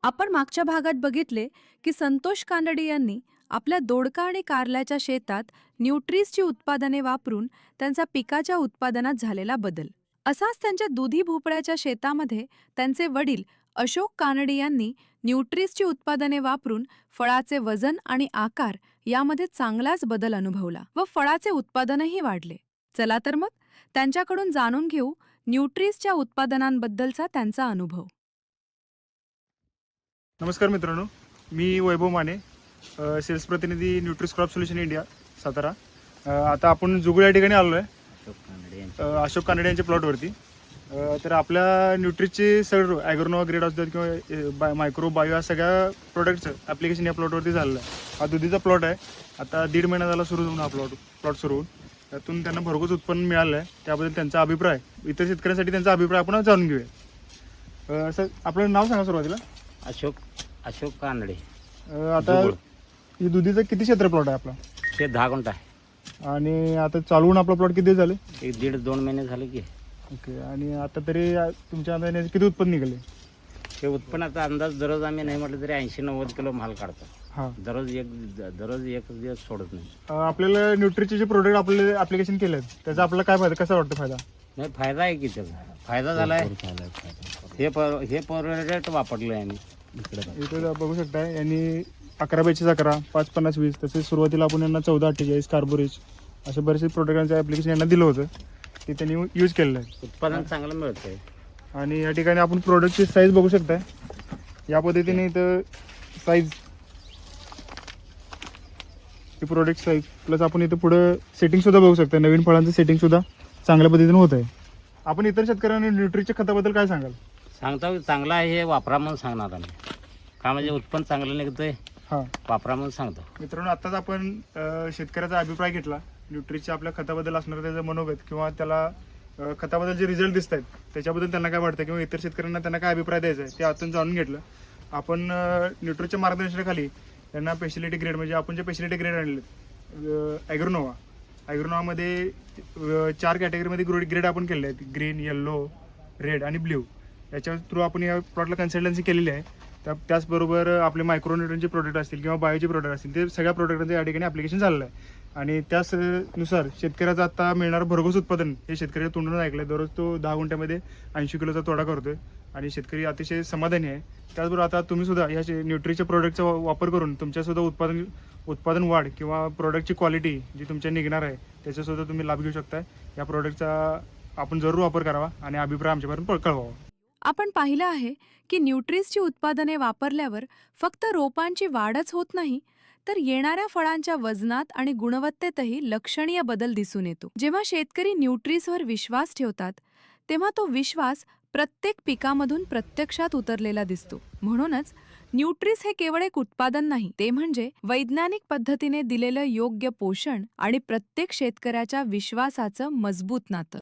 आपण मागच्या भागात बघितले की संतोष कानडे यांनी आपल्या दोडका आणि कारल्याच्या शेतात न्यूट्रीजची उत्पादने वापरून त्यांचा पिकाच्या उत्पादनात झालेला बदल. असाच त्यांच्या दुधी भोपळ्याच्या शेतामध्ये त्यांचे वडील अशोक कानडे यांनी न्यूट्रीजची उत्पादने वापरून फळाचे वजन आणि आकार यामध्ये चांगलाच बदल अनुभवला व फळाचे उत्पादनही वाढले. चला तर मग त्यांच्याकडून जाणून घेऊ न्यूट्रीजच्या उत्पादनांबद्दलचा त्यांचा अनुभव. नमस्कार मित्रांनो, मी वैभव माने, सेल्स प्रतिनिधी न्यूट्रिस क्रॉप सोल्युशन इंडिया, सातारा. आता आपण जुगुळ या ठिकाणी आलो आहे अशोक कानडे यांच्या प्लॉटवरती. तर आपल्या न्यूट्रिसचे सर्व ॲग्रोनोवा ग्रेड असतात किंवा मायक्रो बायो या सगळ्या प्रोडक्टचं ॲप्लिकेशन या प्लॉटवरती झालेलं आहे. हा दुधीचा प्लॉट आहे. आता 1.5 महिना झाला सुरू होऊन हा प्लॉट सुरू होऊन त्यातून त्यांना भरघोस उत्पन्न मिळालं आहे. त्याबद्दल त्यांचा अभिप्राय, इतर शेतकऱ्यांसाठी त्यांचा अभिप्राय आपण जाणून घेऊया. सर, आपलं नाव सांगा सुरुवातीला. अशोक कानडे. आता ही दुधीचं किती क्षेत्र प्लॉट आहे आपला? ते 10 गुंठ आहे. आणि आता चालू होऊन आपला प्लॉट किती दिवस झाले? एक 1.5-2 महिने झाले की. ओके. आणि आता तरी तुमच्या अंदाजाने किती उत्पन्न निघाले? ते उत्पन्नाचा अंदाज दररोज आम्ही नाही म्हटलं तरी 80-90 किलो माल काढतो. हां. दररोज एक दिवस सोडत नाही. आपल्याला न्यूट्रीचे जे प्रोडक्ट आपले ॲप्लिकेशन केले आहेत त्याचा आपल्याला काय फायदा, कसा वाटतं फायदा? नाही, फायदा आहे की त्याचा. फायदा झाला आहे. हे प्रोडक्ट वापरले आहे आम्ही. इथं बघू शकता यांनी 11-42-11, 5-50-20, तसेच सुरुवातीला आपण यांना 14-48 कार्बोरेज असे बरेचसे प्रोडक्टांचं ॲप्लिकेशन यांना दिलं होतं, ते त्यांनी यूज केलेलं आहे. उत्पादन चांगलं मिळतं आहे. आणि या ठिकाणी आपण प्रोडक्टची साईज बघू शकताय. या पद्धतीने इथं साईज, ही प्रोडक्ट साईज प्लस आपण इथं पुढं सेटिंगसुद्धा बघू शकता. नवीन फळांचं सेटिंगसुद्धा चांगल्या पद्धतीने होत आहे. आपण इतर शेतकऱ्यांना न्यूट्रीच्या खताबद्दल काय सांगाल? सांगता चांगलं आहे, हे वापरा म्हणून सांगणार आम्ही. का म्हणजे उत्पन्न चांगलं निघतंय, हां वापरा म्हणून सांगतो. मित्रांनो, आत्ताच आपण शेतकऱ्याचा अभिप्राय घेतला. न्यूट्रीच्या आपल्या खताबद्दल असणारं त्याचं मनोगत किंवा त्याला खताबद्दल जे रिझल्ट दिसत आहेत त्याच्याबद्दल त्यांना काय वाटतं किंवा इतर शेतकऱ्यांना त्यांना काय अभिप्राय द्यायचा आहे ते आतून जाणून घेतलं. आपण न्यूट्रीच्या मार्गदर्शनाखाली त्यांना स्पेशलिटी ग्रेड, म्हणजे आपण जे स्पेशलिटी ग्रेड आणले ॲग्रोनोवामध्ये 4 कॅटेगरीमध्ये ग्रेड आपण केले आहेत: ग्रीन, येल्लो, रेड आणि ब्ल्यू. याच्या थ्रू आपण या प्लॉटला कन्सल्टन्सी केलेली आहे. त्याचबरोबर आपले मायक्रोन्यूट्रनचे प्रोडक्ट असतील किंवा बायोचे प्रोडक्ट असतील, ते सगळ्या प्रोडक्टांचं या ठिकाणी ॲप्लिकेशन झालेलं आहे. आणि त्यानुसार शेतकऱ्याचं आता मिळणारं भरघोस उत्पादन हे शेतकऱ्याच्या तोंडून ऐकलं. दररोज तो 10 गुंठ्यामध्ये 80 किलोचा तोडा करतोय आणि शेतकरी अतिशय समाधानी आहे. त्याचबरोबर आता तुम्ही सुद्धा या न्यूट्रीच्या प्रोडक्टचा वापर करून तुमच्यासुद्धा उत्पादन वाढ किंवा प्रोडक्टची क्वालिटी जी तुमच्या निघणार आहे त्याचासुद्धा तुम्ही लाभ घेऊ शकताय. या प्रोडक्टचा आपण जरूर वापर करावा आणि अभिप्राय आमच्यापर्यंत कळवावा. आपण पाहिलं आहे की न्यूट्रीजची उत्पादने वापरल्यावर फक्त रोपांची वाढच होत नाही, तर येणाऱ्या फळांच्या वजनात आणि गुणवत्तेतही लक्षणीय बदल दिसून येतो. जेव्हा शेतकरी न्यूट्रीजवर विश्वास ठेवतात तेव्हा तो विश्वास प्रत्येक पिकामधून प्रत्यक्षात उतरलेला दिसतो. म्हणूनच न्यूट्रीज हे केवळ एक उत्पादन नाही, ते म्हणजे वैज्ञानिक पद्धतीने दिलेलं योग्य पोषण आणि प्रत्येक शेतकऱ्याच्या विश्वासाचं मजबूत नातं.